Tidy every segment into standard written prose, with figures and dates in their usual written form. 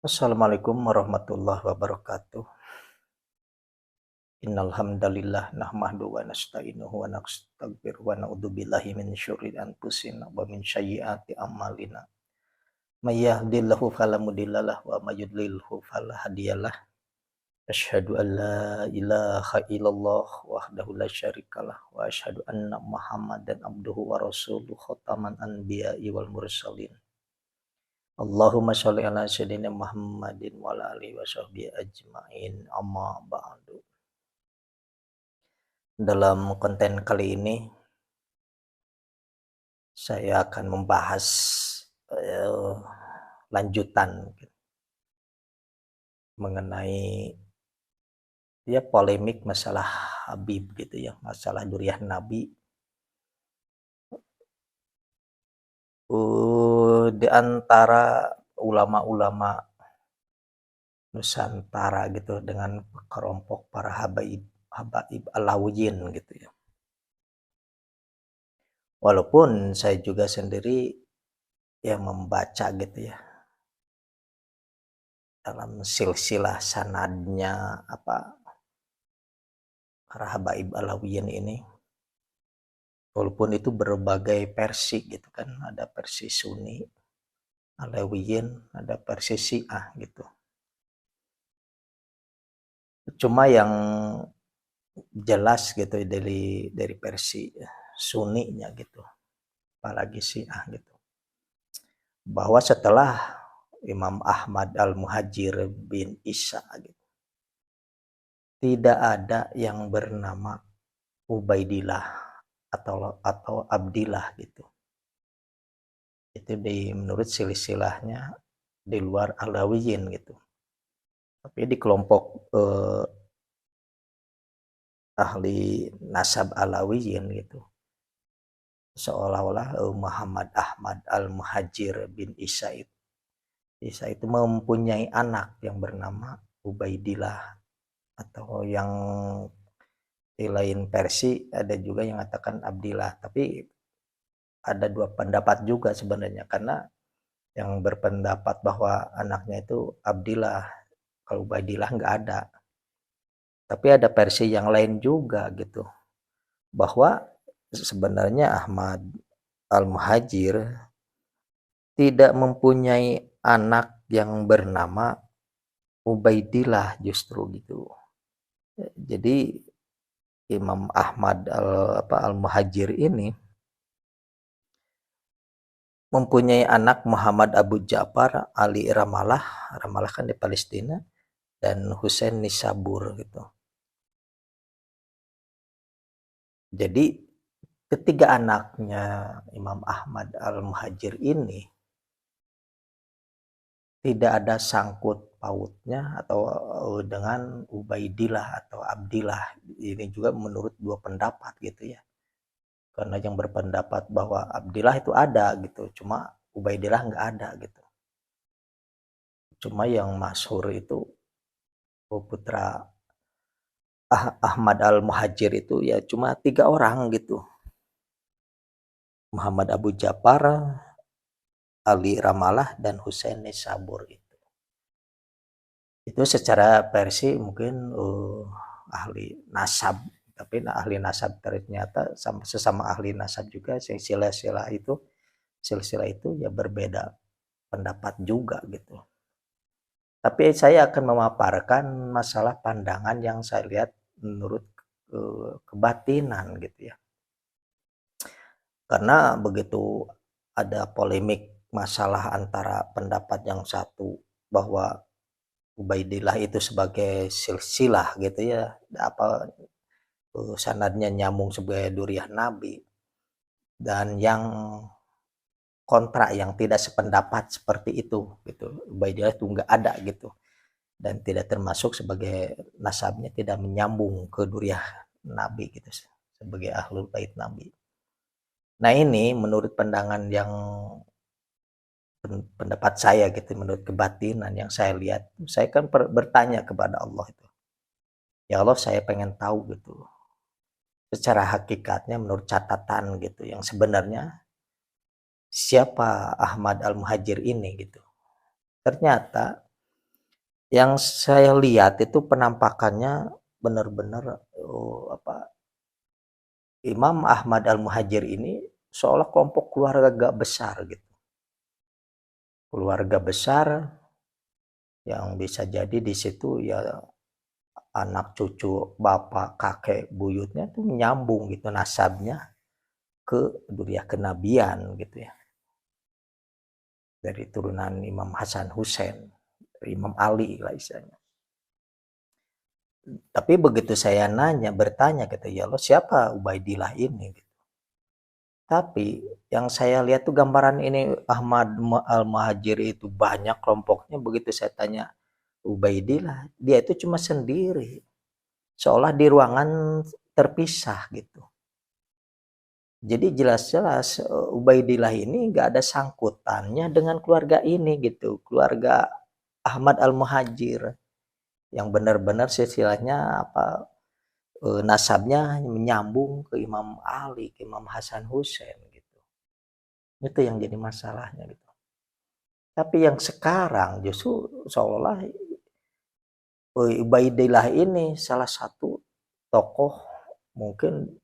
Assalamualaikum warahmatullahi wabarakatuh. Innal hamdalillah nahmaduhu wa nasta'inuhu wa nastaghfiruh wa na'udzubillahi min syururi anfusina wa min sayyiati a'malina. May yahdihillahu fala mudhillalah wa may yudlilhu fala hadiyalah. Asyhadu an la ilaha illallah wahdahu la syarikalah wa asyhadu anna Muhammadan abduhu wa rasuluh khataman anbiya'i wal mursalin. Allahumma sholli ala sayyidina Muhammadin wa ala alihi wa sahbihi ajmain amma ba'du. Dalam konten kali ini saya akan membahas lanjutan mengenai polemik masalah Habib gitu ya, masalah duriah Nabi. Di antara ulama-ulama Nusantara gitu dengan kelompok para habaib Alawiyin gitu ya. Walaupun saya juga sendiri yang membaca gitu ya dalam silsilah sanadnya para habaib Alawiyin ini, walaupun itu berbagai versi gitu kan, ada versi Sunni Alawiyin, ada versi Syiah gitu. Cuma yang jelas gitu dari versi Sunninya gitu, apalagi Syiah gitu, bahwa setelah Imam Ahmad Al-Muhajir bin Isa gitu, tidak ada yang bernama Ubaidillah atau Abdillah gitu. Itu menurut silsilahnya di luar Alawiyin gitu. Tapi di kelompok ahli nasab Alawiyin gitu, seolah-olah Muhammad Ahmad Al-Muhajir bin Isa itu mempunyai anak yang bernama Ubaidillah, atau yang di lain versi ada juga yang mengatakan Abdillah. Tapi ada dua pendapat juga sebenarnya, karena yang berpendapat bahwa anaknya itu Abdillah, kalau Ubaidillah nggak ada. Tapi ada versi yang lain juga gitu, bahwa sebenarnya Ahmad Al-Muhajir tidak mempunyai anak yang bernama Ubaidillah justru gitu. Jadi Imam Ahmad Al-Muhajir ini mempunyai anak Muhammad Abu Ja'far Ali Ramallah kan di Palestina, dan Husain Nisabur gitu. Jadi ketiga anaknya Imam Ahmad Al-Muhajir ini tidak ada sangkut pautnya atau dengan Ubaidillah atau Abdillah. Ini juga menurut dua pendapat gitu ya. Karena yang berpendapat bahwa Abdillah itu ada gitu, cuma Ubaidillah nggak ada gitu. Cuma yang masyhur itu putra Ahmad Al-Muhajir itu ya cuma 3 orang gitu. Muhammad Abu Ja'far, Ali Ramallah, dan Husain Nisabur itu. Itu secara versi mungkin ahli nasab, tapi ahli nasab ternyata sesama ahli nasab juga silsilah itu ya berbeda pendapat juga gitu. Tapi saya akan memaparkan masalah pandangan yang saya lihat menurut kebatinan gitu ya. Karena begitu ada polemik masalah antara pendapat yang satu bahwa Ubaidillah itu sebagai silsilah gitu ya, sanadnya nyambung sebagai duriah Nabi, dan yang kontra yang tidak sependapat seperti itu gitu, Ubaidillah itu nggak ada gitu, dan tidak termasuk sebagai nasabnya, tidak menyambung ke duriah Nabi gitu sebagai ahlul bait Nabi. Nah ini menurut pandangan yang pendapat saya gitu, menurut kebatinan yang saya lihat, saya kan bertanya kepada Allah itu, ya Allah, saya pengen tahu gitu secara hakikatnya menurut catatan gitu, yang sebenarnya siapa Ahmad Al-Muhajir ini gitu. Ternyata Yang saya lihat itu penampakannya benar-benar, Imam Ahmad Al-Muhajir ini seolah kelompok keluarga besar gitu. Keluarga besar yang bisa jadi di situ ya anak cucu bapak kakek buyutnya tuh nyambung gitu nasabnya ke duriah kenabian gitu ya, dari turunan Imam Hasan Hussein, Imam Ali lah istilahnya. Tapi begitu saya bertanya gitu, ya lo siapa Ubaidillah ini gitu. Tapi yang saya lihat tuh gambaran ini Ahmad Al-Muhajir itu banyak kelompoknya, begitu saya tanya Ubaidillah, dia itu cuma sendiri, seolah di ruangan terpisah gitu. Jadi jelas-jelas Ubaidillah ini nggak ada sangkutannya dengan keluarga ini gitu, keluarga Ahmad Al-Muhajir yang benar-benar silsilahnya nasabnya menyambung ke Imam Ali, ke Imam Hasan Hussein gitu. Itu yang jadi masalahnya gitu. Tapi yang sekarang justru seolah-olah Ubaidillah ini salah satu tokoh mungkin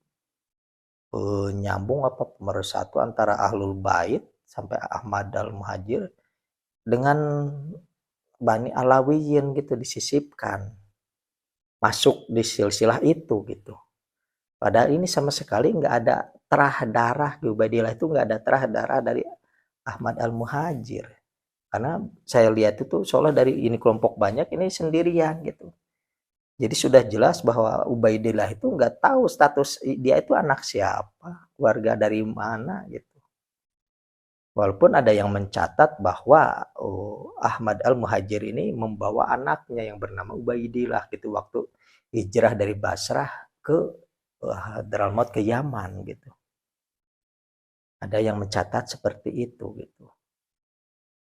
nyambung pemersatu antara Ahlul Bait sampai Ahmad Al-Muhajir dengan Bani Alawiyin gitu, disisipkan masuk di silsilah itu gitu. Padahal ini sama sekali nggak ada terah darah di Ubaidillah, itu nggak ada terah darah dari Ahmad Al-Muhajir. Karena saya lihat itu seolah dari ini kelompok banyak, ini sendirian gitu. Jadi sudah jelas bahwa Ubaidillah itu nggak tahu status dia itu anak siapa, keluarga dari mana gitu. Walaupun ada yang mencatat bahwa Ahmad Al-Muhajir ini membawa anaknya yang bernama Ubaidillah gitu waktu hijrah dari Basrah ke Hadramaut ke Yaman gitu. Ada yang mencatat seperti itu gitu.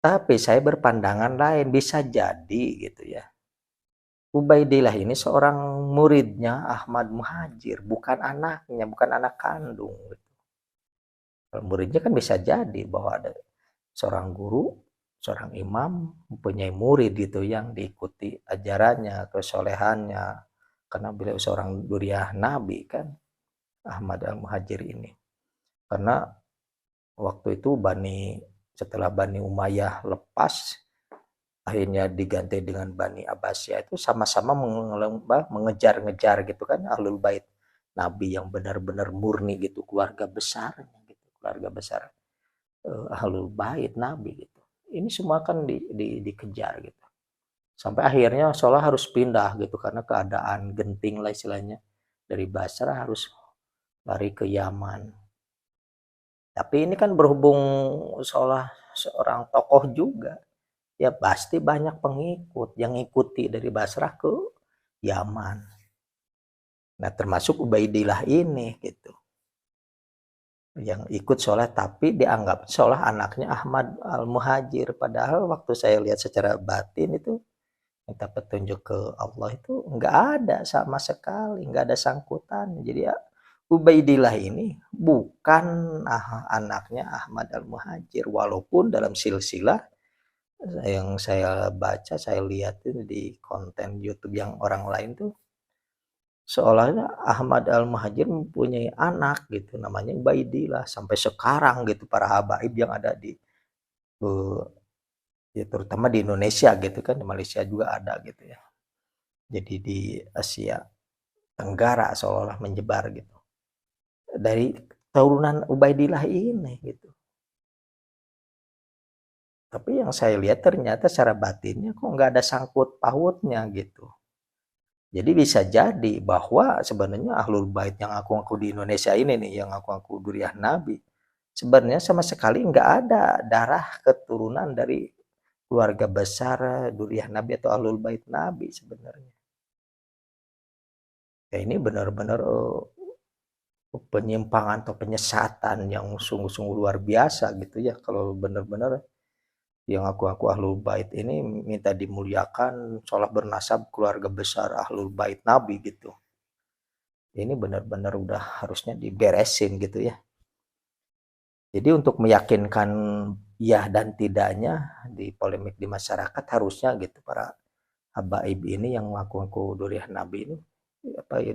Tapi saya berpandangan lain, bisa jadi gitu ya. Ubaidillah ini seorang muridnya Ahmad Muhajir, bukan anaknya, bukan anak kandung. Gitu. Muridnya kan bisa jadi bahwa ada seorang guru, seorang imam mempunyai murid gitu yang diikuti ajarannya, kesolehannya, karena beliau seorang duriah Nabi kan, Ahmad Al-Muhajir ini. Karena waktu itu setelah Bani Umayyah lepas, akhirnya diganti dengan Bani Abbasiyah, itu sama-sama mengejar-ngejar gitu kan Ahlul Bait Nabi yang benar-benar murni gitu, keluarga besarnya gitu, keluarga besar Ahlul Bait Nabi gitu. Ini semua kan dikejar gitu. Sampai akhirnya Sholah harus pindah gitu karena keadaan genting lah istilahnya. Dari Basrah harus lari ke Yaman. Tapi ini kan berhubung Sholah seorang tokoh juga, ya pasti banyak pengikut yang ikuti dari Basrah ke Yaman. Nah termasuk Ubaidillah ini gitu, yang ikut sholat tapi dianggap sholat anaknya Ahmad Al-Muhajir. Padahal waktu saya lihat secara batin itu minta petunjuk ke Allah itu nggak ada sama sekali, nggak ada sangkutan. Jadi ya Ubaidillah ini bukan anaknya Ahmad Al-Muhajir, walaupun dalam silsilah yang saya baca, saya lihat itu di konten YouTube yang orang lain tuh seolahnya Ahmad Al-Muhajir mempunyai anak gitu namanya Ubaidillah sampai sekarang gitu, para habaib yang ada di ya terutama di Indonesia gitu kan, di Malaysia juga ada gitu ya. Jadi di Asia Tenggara seolah-olah menyebar gitu. Dari turunan Ubaidillah ini gitu. Tapi yang saya lihat ternyata secara batinnya kok nggak ada sangkut pautnya gitu. Jadi bisa jadi bahwa sebenarnya Ahlul Bait yang aku di Indonesia ini nih, yang aku duriah Nabi, sebenarnya sama sekali nggak ada darah keturunan dari keluarga besar duriah Nabi atau Ahlul Bait Nabi sebenarnya. Ya ini benar-benar penyimpangan atau penyesatan yang sungguh-sungguh luar biasa gitu ya, kalau benar-benar yang aku Ahlul Bait ini minta dimuliakan, seolah bernasab keluarga besar Ahlul Bait Nabi gitu. Ini benar-benar udah harusnya diberesin gitu ya. Jadi untuk meyakinkan ya dan tidaknya di polemik di masyarakat harusnya gitu para habaib ini yang ngaku-ngaku duriah Nabi ini apa ya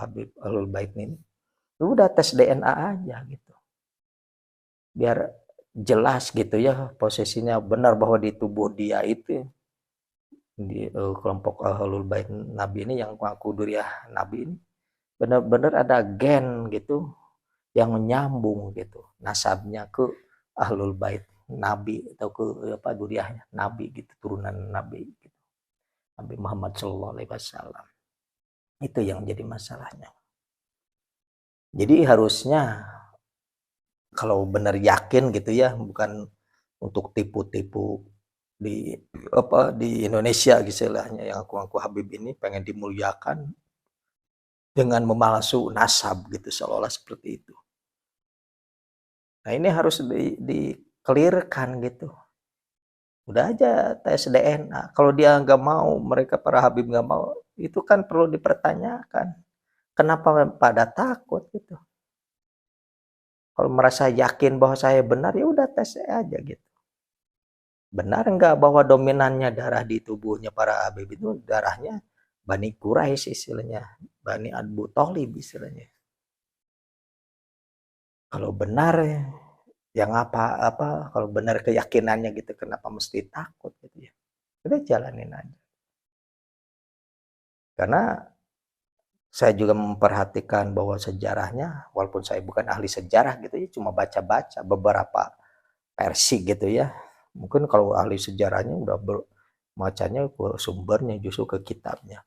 Habib Ahlul Bait ini udah tes DNA aja gitu biar jelas gitu ya posisinya benar bahwa di tubuh dia itu di kelompok Ahlul Bait Nabi ini yang ngaku duriah Nabi ini benar-benar ada gen gitu yang menyambung gitu nasabnya ke Ahlul Bait Nabi atau ke apa duriahnya Nabi gitu turunan Nabi gitu. Nabi Muhammad Shallallahu Alaihi Wasallam itu yang jadi masalahnya. Jadi harusnya kalau benar yakin gitu ya bukan untuk tipu-tipu di apa di Indonesia istilahnya yang aku Habib ini pengen dimuliakan dengan memalsu nasab gitu seolah-olah seperti itu. Nah ini harus di clearkan gitu. Udah aja tes DNA. Kalau dia nggak mau, mereka para Habib nggak mau, itu kan perlu dipertanyakan. Kenapa pada takut gitu? Kalau merasa yakin bahwa saya benar, ya udah tes aja gitu. Benar nggak bahwa dominannya darah di tubuhnya para Habib itu darahnya Bani Quraisy istilahnya, Bani Abu Thalib istilahnya. Kalau benar yang apa kalau benar keyakinannya gitu kenapa mesti takut gitu ya. Udah jalanin aja. Karena saya juga memperhatikan bahwa sejarahnya walaupun saya bukan ahli sejarah gitu ya cuma baca-baca beberapa versi gitu ya. Mungkin kalau ahli sejarahnya udah bacanya ke sumbernya justru ke kitabnya.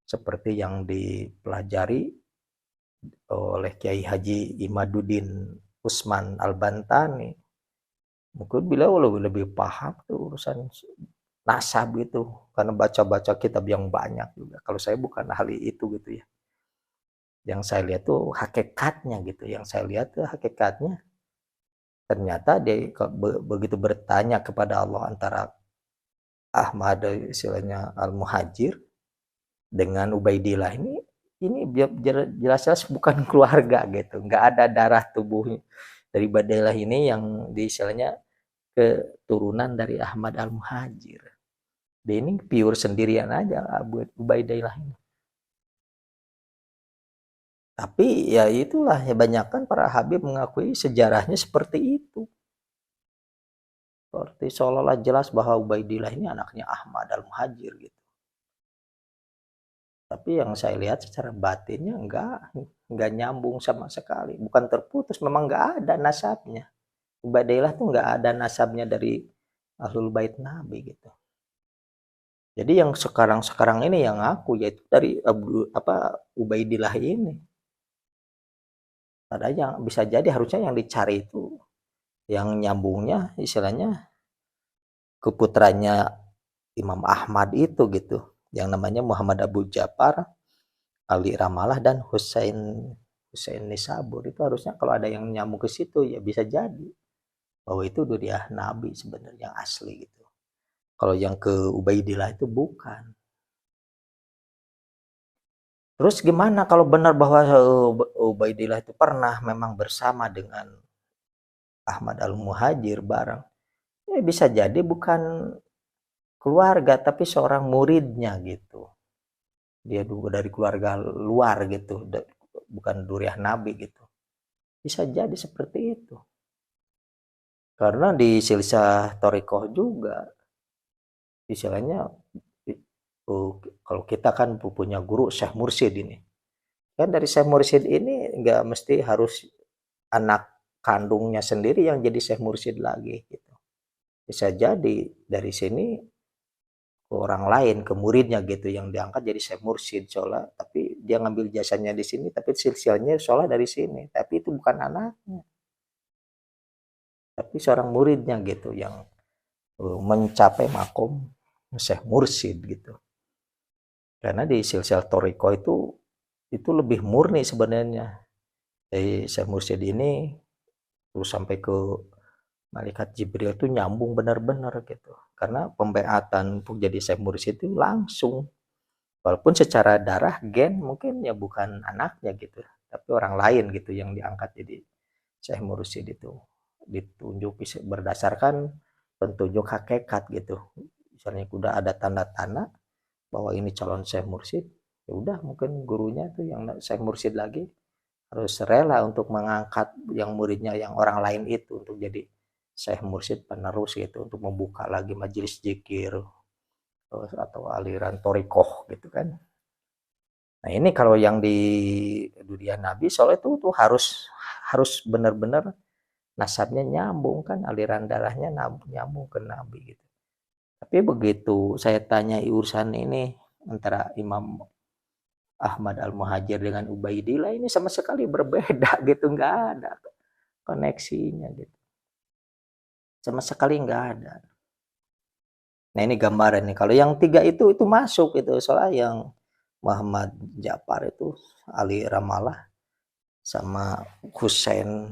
Seperti yang dipelajari oleh Kiai Haji Imaduddin Usman Al-Bantani. Mungkin beliau lebih paham tuh urusan nasab itu karena baca-baca kitab yang banyak juga. Kalau saya bukan ahli itu gitu ya. Yang saya lihat tuh hakikatnya gitu. Yang saya lihat tuh hakikatnya ternyata dia begitu bertanya kepada Allah antara Ahmad istilahnya Al-Muhajir dengan Ubaidillah ini jelas-jelas bukan keluarga gitu. Nggak ada darah tubuhnya dari Ubaidillah ini yang di istilahnya keturunan dari Ahmad Al-Muhajir. Dia ini pure sendirian aja Abu Ubaidillah ini. Tapi ya itulah ya banyakkan para Habib mengakui sejarahnya seperti itu. Seperti seolah-olah jelas bahwa Ubaidillah ini anaknya Ahmad Al-Muhajir gitu. Tapi yang saya lihat secara batinnya enggak nyambung sama sekali. Bukan terputus, memang enggak ada nasabnya. Ubaidillah tuh enggak ada nasabnya dari Ahlul Bait Nabi gitu. Jadi yang sekarang ini yang aku yaitu dari Ubaidillah ini. Padahal yang bisa jadi harusnya yang dicari itu yang nyambungnya istilahnya ke putranya Imam Ahmad itu gitu. Yang namanya Muhammad Abu Ja'far, Ali Ramalah dan Husain Nisabur itu harusnya kalau ada yang nyambung ke situ ya bisa jadi bahwa itu duriah Nabi sebenarnya yang asli gitu. Kalau yang ke Ubaidillah itu bukan. Terus gimana kalau benar bahwa Ubaidillah itu pernah memang bersama dengan Ahmad Al-Muhajir bareng? Ya bisa jadi bukan keluarga tapi seorang muridnya gitu. Dia juga dari keluarga luar gitu, bukan duriah Nabi gitu. Bisa jadi seperti itu. Karena di silsilah Thariqah juga istilahnya kalau kita kan punya guru Syekh Mursyid ini. Kan dari Syekh Mursyid ini nggak mesti harus anak kandungnya sendiri yang jadi Syekh Mursyid lagi gitu. Bisa jadi dari sini ke orang lain, ke muridnya gitu yang diangkat jadi Syekh Mursyid seolah tapi dia ngambil jasanya di sini tapi silsilahnya seolah dari sini, tapi itu bukan anaknya. Tapi seorang muridnya gitu yang mencapai makom Syekh Mursyid gitu. Karena di silsilah Thariqah itu lebih murni sebenarnya. Dari Syekh Mursyid ini terus sampai ke malaikat Jibril itu nyambung benar-benar gitu. Karena pembeatan untuk jadi Syekh Mursyid itu langsung. Walaupun secara darah gen mungkin ya bukan anaknya gitu, tapi orang lain gitu yang diangkat jadi Syekh Mursyid itu. Ditunjuk berdasarkan petunjuk hakikat gitu. Misalnya udah ada tanda-tanda bahwa ini calon Syekh Mursyid, ya udah mungkin gurunya tuh yang Syekh Mursyid lagi harus rela untuk mengangkat yang muridnya yang orang lain itu untuk jadi Syekh Mursyid penerus gitu, untuk membuka lagi majelis zikir atau aliran torikoh gitu kan. Nah ini kalau yang di dunia Nabi soalnya tuh harus harus benar-benar nasabnya nyambung kan, aliran darahnya nyambung ke Nabi gitu. Tapi begitu saya tanya urusan ini antara Imam Ahmad Al-Muhajir dengan Ubaidillah, ini sama sekali berbeda gitu, nggak ada koneksinya gitu. Sama sekali nggak ada. Nah ini gambaran nih, kalau yang tiga itu masuk itu, soalnya yang Muhammad Ja'far itu, Ali Ramallah, sama Husain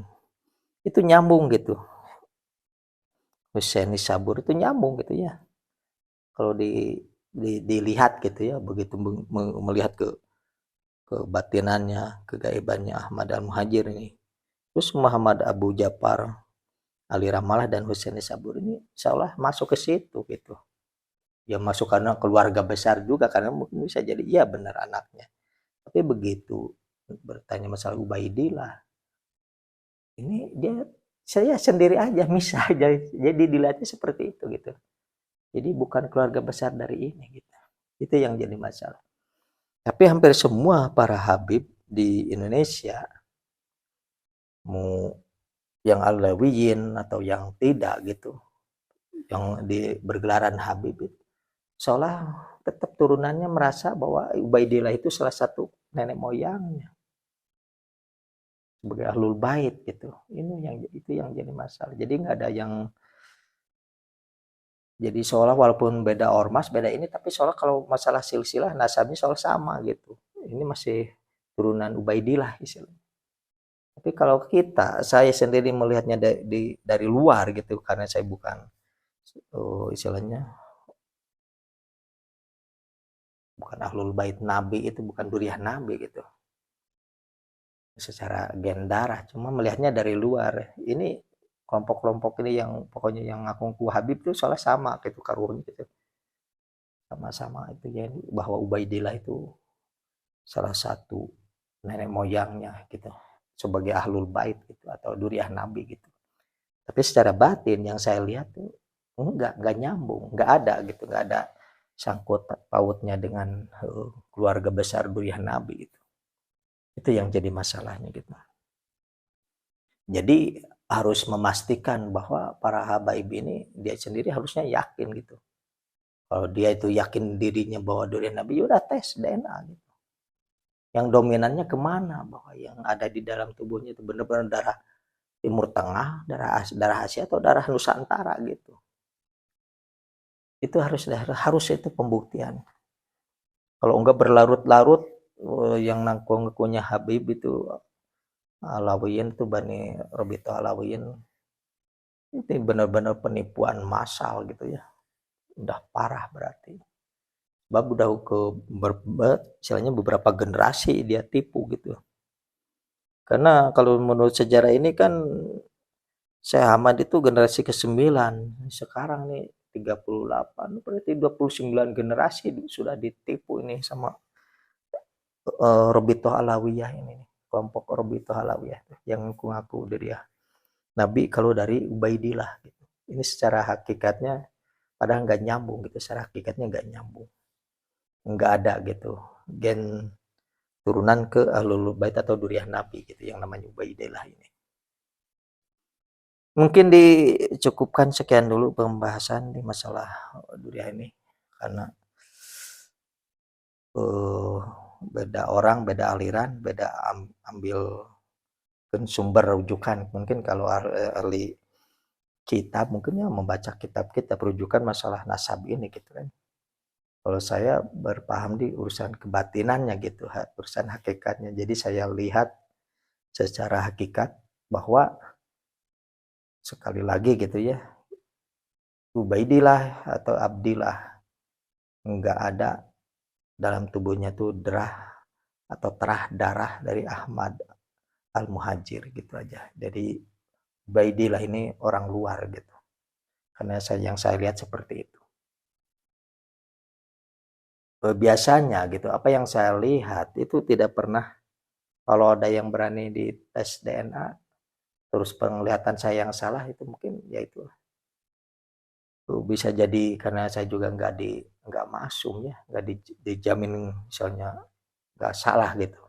itu nyambung gitu. Husain Nisabur itu nyambung gitu ya. Kalau dilihat gitu ya, begitu melihat ke kebatinannya, kegaibannya Ahmad Al-Muhajir ini. Terus Muhammad Abu Ja'far, Ali Ramallah dan Husain Nisabur ini seolah masuk ke situ gitu. Ya masuk karena keluarga besar juga, karena mungkin bisa jadi iya benar anaknya. Tapi begitu bertanya masalah Ubaidillah, ini dia saya sendiri aja misah aja, jadi dilihatnya seperti itu gitu. Jadi bukan keluarga besar dari ini gitu. Itu yang jadi masalah. Tapi hampir semua para habib di Indonesia, mau yang Alawiyin atau yang tidak gitu, yang di bergelaran habib itu, seolah tetap turunannya merasa bahwa Ubaidillah itu salah satu nenek moyangnya sebagai ahlul bait gitu. Itu yang jadi masalah. Jadi nggak ada yang, jadi seolah walaupun beda ormas, beda ini, tapi seolah kalau masalah silsilah nasabnya seolah sama gitu. Ini masih turunan Ubaidillah istilahnya. Tapi kalau kita, saya sendiri melihatnya dari luar gitu, karena saya bukan istilahnya bukan ahlul bait Nabi, itu bukan duriah Nabi gitu. Secara gen darah, cuma melihatnya dari luar. Ini kelompok-kelompok ini yang pokoknya yang ngaku Habib itu soalnya sama gitu karunya gitu. Sama-sama itu ya, bahwa Ubaidillah itu salah satu nenek moyangnya gitu sebagai ahlul bait gitu atau duriah Nabi gitu. Tapi secara batin yang saya lihat tuh enggak nyambung, enggak ada gitu, enggak ada sangkut pautnya dengan keluarga besar duriah Nabi gitu. Itu yang jadi masalahnya gitu. Jadi harus memastikan bahwa para habaib ini dia sendiri harusnya yakin gitu. Kalau dia itu yakin dirinya bahwa durian Nabi, udah tes DNA gitu. Yang dominannya kemana, bahwa yang ada di dalam tubuhnya itu benar-benar darah Timur Tengah, darah Asia atau darah Nusantara gitu. Itu harus itu pembuktian. Kalau enggak berlarut-larut, yang ngakunya Habib itu Alawiyin itu Bani Robito Alawiyin, itu benar-benar penipuan massal gitu ya, udah parah berarti. Sebab udah istilahnya beberapa generasi dia tipu gitu. Karena kalau menurut sejarah ini kan Syekh Ahmad itu generasi ke-9, sekarang nih 38, berarti 29 generasi sudah ditipu ini sama Robito Alawiyah ini, kelompok Robito Alawiyah yang ngaku dari ya Nabi kalau dari Ubaidillah gitu. Ini secara hakikatnya padahal nggak nyambung gitu, secara hakikatnya nggak nyambung, nggak ada gitu gen turunan ke Ahlul Bait atau Duriah Nabi gitu yang namanya Ubaidillah ini. Mungkin dicukupkan sekian dulu pembahasan di masalah Duriah ini, karena beda orang, beda aliran, beda ambil sumber rujukan. Mungkin kalau ahli kitab mungkin ya membaca kitab rujukan masalah nasab ini gitu kan. Kalau saya berpaham di urusan kebatinannya gitu, urusan hakikatnya. Jadi saya lihat secara hakikat bahwa sekali lagi gitu ya, Ubaidillah atau Abdillah nggak ada dalam tubuhnya tuh derah atau terah darah dari Ahmad Al-Muhajir gitu aja. Jadi Ubaidillah ini orang luar gitu. Karena yang saya lihat seperti itu. biasanya gitu, apa yang saya lihat itu tidak pernah kalau ada yang berani di tes DNA, terus penglihatan saya yang salah itu mungkin ya itu bisa jadi karena saya juga nggak masuk ya, nggak dijamin misalnya nggak salah gitu.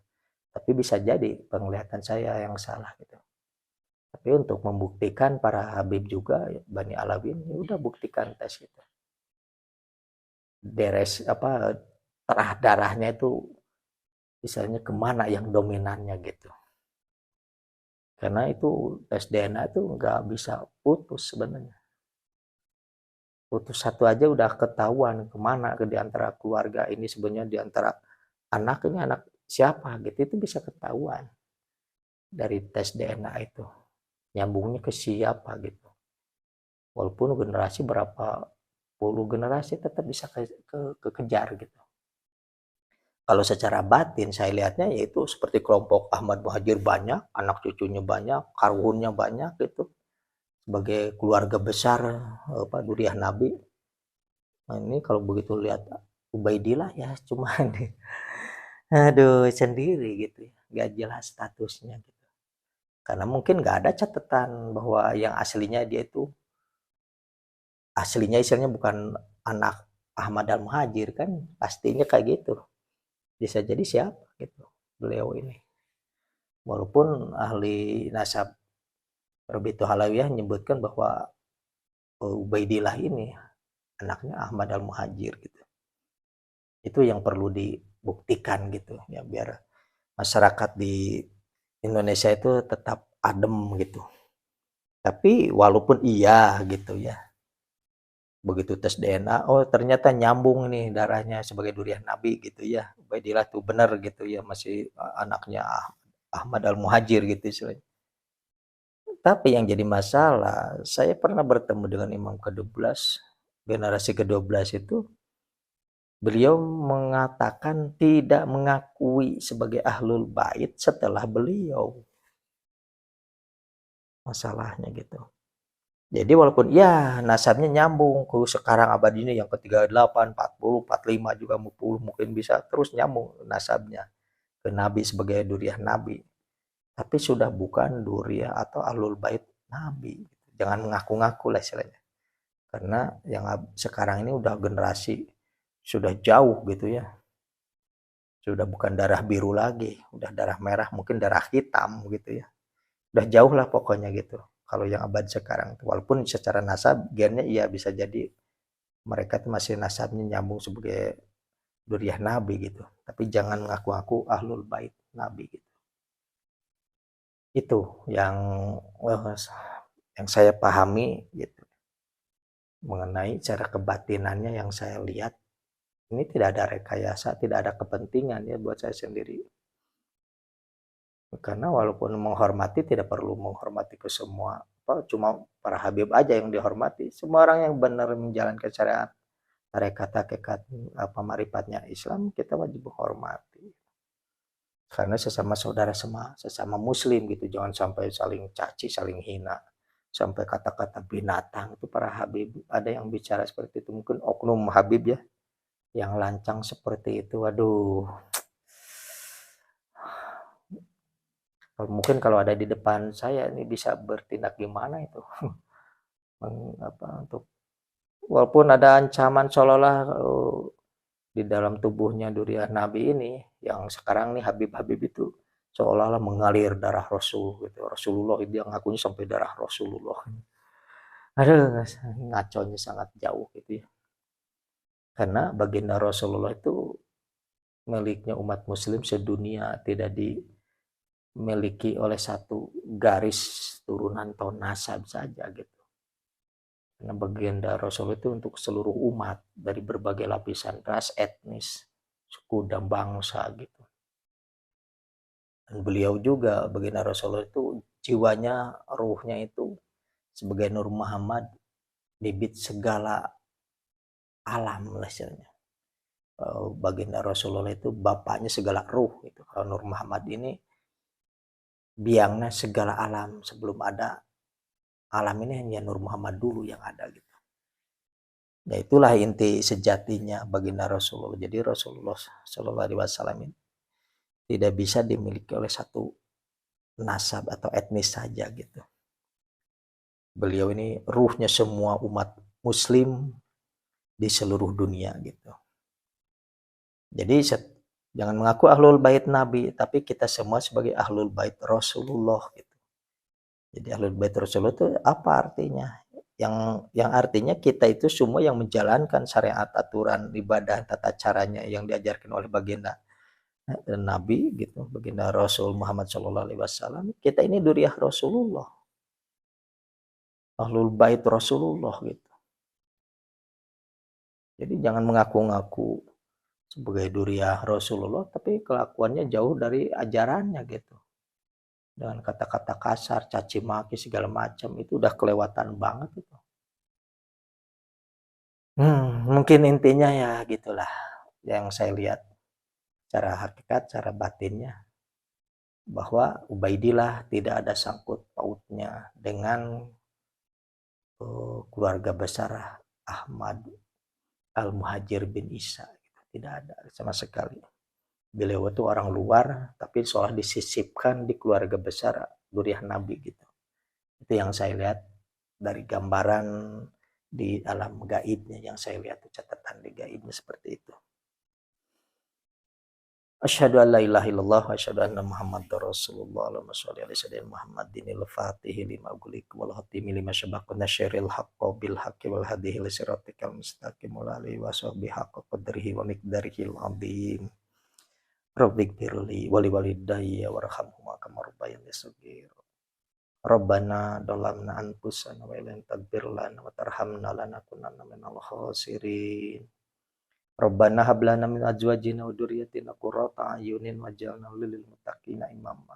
Tapi bisa jadi penglihatan saya yang salah gitu. Tapi untuk membuktikan para Habib juga Bani Alawin ya udah buktikan tes itu. Terah darahnya itu misalnya kemana yang dominannya gitu. Karena itu tes DNA itu nggak bisa putus sebenarnya. Putus satu aja udah ketahuan kemana ke diantara keluarga ini sebenarnya diantara anak ini anak siapa gitu itu bisa ketahuan dari tes DNA itu nyambungnya ke siapa gitu. Walaupun generasi berapa puluh generasi tetap bisa kekejar gitu. Kalau secara batin saya lihatnya yaitu seperti kelompok Ahmad Muhajir banyak, anak cucunya banyak, karunnya banyak gitu. Sebagai keluarga besar Duriah Nabi. Nah, ini kalau begitu lihat Ubaidillah ya cuma aduh sendiri gitu ya, nggak jelas statusnya gitu. Karena mungkin nggak ada catatan bahwa yang aslinya dia itu aslinya istilahnya bukan anak Ahmad Al-Muhajir kan pastinya kayak gitu. Bisa jadi siapa gitu beliau ini. Walaupun ahli nasab Rabi'atu Halawiyah menyebutkan bahwa Ubaidillah ini anaknya Ahmad Al-Muhajir gitu. Itu yang perlu dibuktikan gitu ya biar masyarakat di Indonesia itu tetap adem gitu. Tapi walaupun iya gitu ya, begitu tes DNA, oh ternyata nyambung nih darahnya sebagai durian Nabi gitu ya. Ubaidillah tuh benar gitu ya masih anaknya Ahmad Al-Muhajir gitu istilahnya. Tapi yang jadi masalah, saya pernah bertemu dengan Imam ke-12, generasi ke-12 itu, beliau mengatakan tidak mengakui sebagai ahlul bait setelah beliau. Masalahnya gitu. Jadi walaupun ya nasabnya nyambung ke sekarang abad ini yang ke-38, 40, 45 juga 50 mungkin bisa terus nyambung nasabnya ke Nabi sebagai duriah Nabi. Tapi sudah bukan duriah atau ahlul bait Nabi. Jangan mengaku-ngaku lah istilahnya. Karena yang sekarang ini udah generasi sudah jauh gitu ya. Sudah bukan darah biru lagi, udah darah merah, mungkin darah hitam gitu ya. Udah jauh lah pokoknya gitu. Kalau yang abad sekarang, walaupun secara nasab gennya iya bisa jadi mereka tuh masih nasabnya nyambung sebagai duriah Nabi gitu. Tapi jangan ngaku-ngaku ahlul bait Nabi gitu. Itu yang yang saya pahami gitu mengenai cara kebatinannya yang saya lihat ini tidak ada rekayasa, tidak ada kepentingan ya buat saya sendiri. Karena walaupun menghormati tidak perlu menghormati ke semua, cuma para habib aja yang dihormati. Semua orang yang benar menjalankan syariat, tarekat, hakikat, marifatnya Islam, kita wajib menghormati. Karena sesama saudara sesama muslim gitu, jangan sampai saling caci, saling hina. Sampai kata-kata binatang itu para habib, ada yang bicara seperti itu, mungkin oknum habib ya, yang lancang seperti itu, waduh. Mungkin kalau ada di depan saya ini bisa bertindak gimana itu. Untuk walaupun ada ancaman seolah-olah di dalam tubuhnya durian Nabi ini yang sekarang nih Habib-Habib itu seolah-olah mengalir darah Rasul gitu. Rasulullah itu yang ngakunya sampai darah Rasulullah. Aduh, ngaconya sangat jauh gitu ya. Karena baginda Rasulullah itu miliknya umat muslim sedunia, tidak dimiliki oleh satu garis turunan atau nasab saja gitu. Karena baginda Rasul itu untuk seluruh umat dari berbagai lapisan ras, etnis, suku dan bangsa gitu. Dan beliau juga baginda Rasul itu jiwanya, ruhnya itu sebagai Nur Muhammad bibit segala alam lah istilahnya. Baginda Rasulullah itu bapaknya segala ruh gitu. Kalau Nur Muhammad ini biangnya segala alam sebelum ada alam ini hanya Nur Muhammad dulu yang ada gitu. Ya itulah inti sejatinya baginda Rasulullah. Jadi Rasulullah Shallallahu Alaihi Wasallam ini tidak bisa dimiliki oleh satu nasab atau etnis saja gitu. Beliau ini ruhnya semua umat Muslim di seluruh dunia gitu. Jadi jangan mengaku ahlul bait Nabi, tapi kita semua sebagai ahlul bait Rasulullah gitu. Jadi ahlul bait Rasulullah itu apa artinya? Yang artinya kita itu semua yang menjalankan syariat, aturan, ibadah, tata caranya yang diajarkan oleh baginda Nabi gitu, baginda Rasul Muhammad Shallallahu Alaihi Wasallam. Kita ini duriyah Rasulullah, ahlul bait Rasulullah gitu. Jadi jangan mengaku-ngaku sebagai duriyah Rasulullah, tapi kelakuannya jauh dari ajarannya gitu. Dengan kata-kata kasar, caci maki segala macam itu udah kelewatan banget itu. Mungkin intinya ya gitulah yang saya lihat secara hakikat, secara batinnya bahwa Ubaidillah tidak ada sangkut pautnya dengan keluarga besar Ahmad Al-Muhajir bin Isa gitu. Tidak ada sama sekali. Beliau itu orang luar tapi seolah disisipkan di keluarga besar Duriyah Nabi gitu. Itu yang saya lihat dari gambaran di alam gaibnya yang saya lihat, catatan di gaibnya seperti itu. Asyhadu an la ilaha illallah wa asyhadu anna Muhammadar Rasulullah. Allahumma shalli ala sayyidina Muhammadin al-Fatih lima ughliq wal khatimi lima sabaq nasyiril haqqo bil haqqi wal hadihi li siratikal mustaqim wa alihi wa sahbihi haqqa qadrihi wa miqdarihi al-azim. Rabbighfirli wa li walidayya warhamhuma kama rabbayani shaghira. Rabbana dalamna anfusana wa illam taghfir lana wa tarhamna lanakunanna minal khasirin. Rabbana hab lana min azwajina wa dzurriyyatina qurrata a'yunin waj'alna lil muttaqina imama.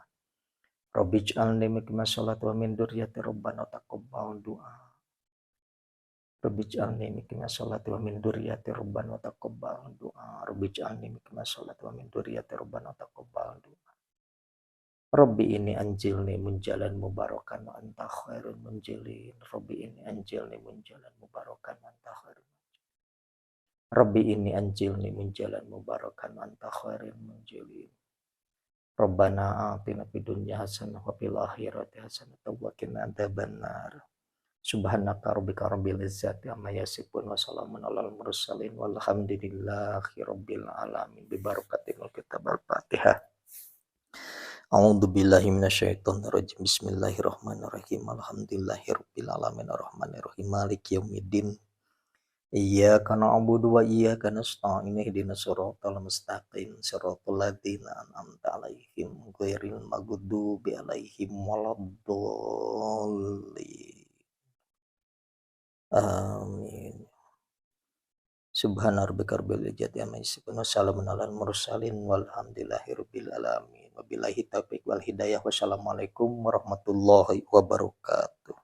Rabbij'alni muqimas sholati wa min dzurriyyati rabbana taqabbal du'a. Rabbij'alni muqimas sholati wa min dzurriyyati rabbana taqabbal du'a. Rabbij'alni muqimas sholati wa min dzurriyyati rabbana taqabbal du'a. Rabbi ini anjilni munjalan mubarakan wa anta khairul munjilin. Rabbi ini anjilni munjalan mubarakan wa anta khairul. Rabbi ini anjilni munjalan mubarakan wa anta khairul munjilin. Rabbana atina fid dunya hasanah wa fil akhirati hasanah wa qina adzabannar. Subhanaka rabbika rabbil izzati amma yasifun wa salamun alal mursalin walhamdulillahi rabbil alamin bi barakatil kitab al-Fatihah. A'udzu billahi minasyaitonir rajim. Bismillahirrahmanirrahim. Alhamdulillahirabbil alamin arrahmanir rahim maliki yaumiddin. Iyyaka na'budu wa iyyaka nasta'in ihdinas siratal mustaqim siratal ladzina an'amta 'alaihim ghairil maghdubi 'alaihim waladdallin. Amin. Subhana rabbika rabbil izzati amma yasifun wa salamun alal mursalin walhamdulillahirabbil alamin. Wabillahi taufiq wal hidayah. Wassalamualaikum warahmatullahi wabarakatuh.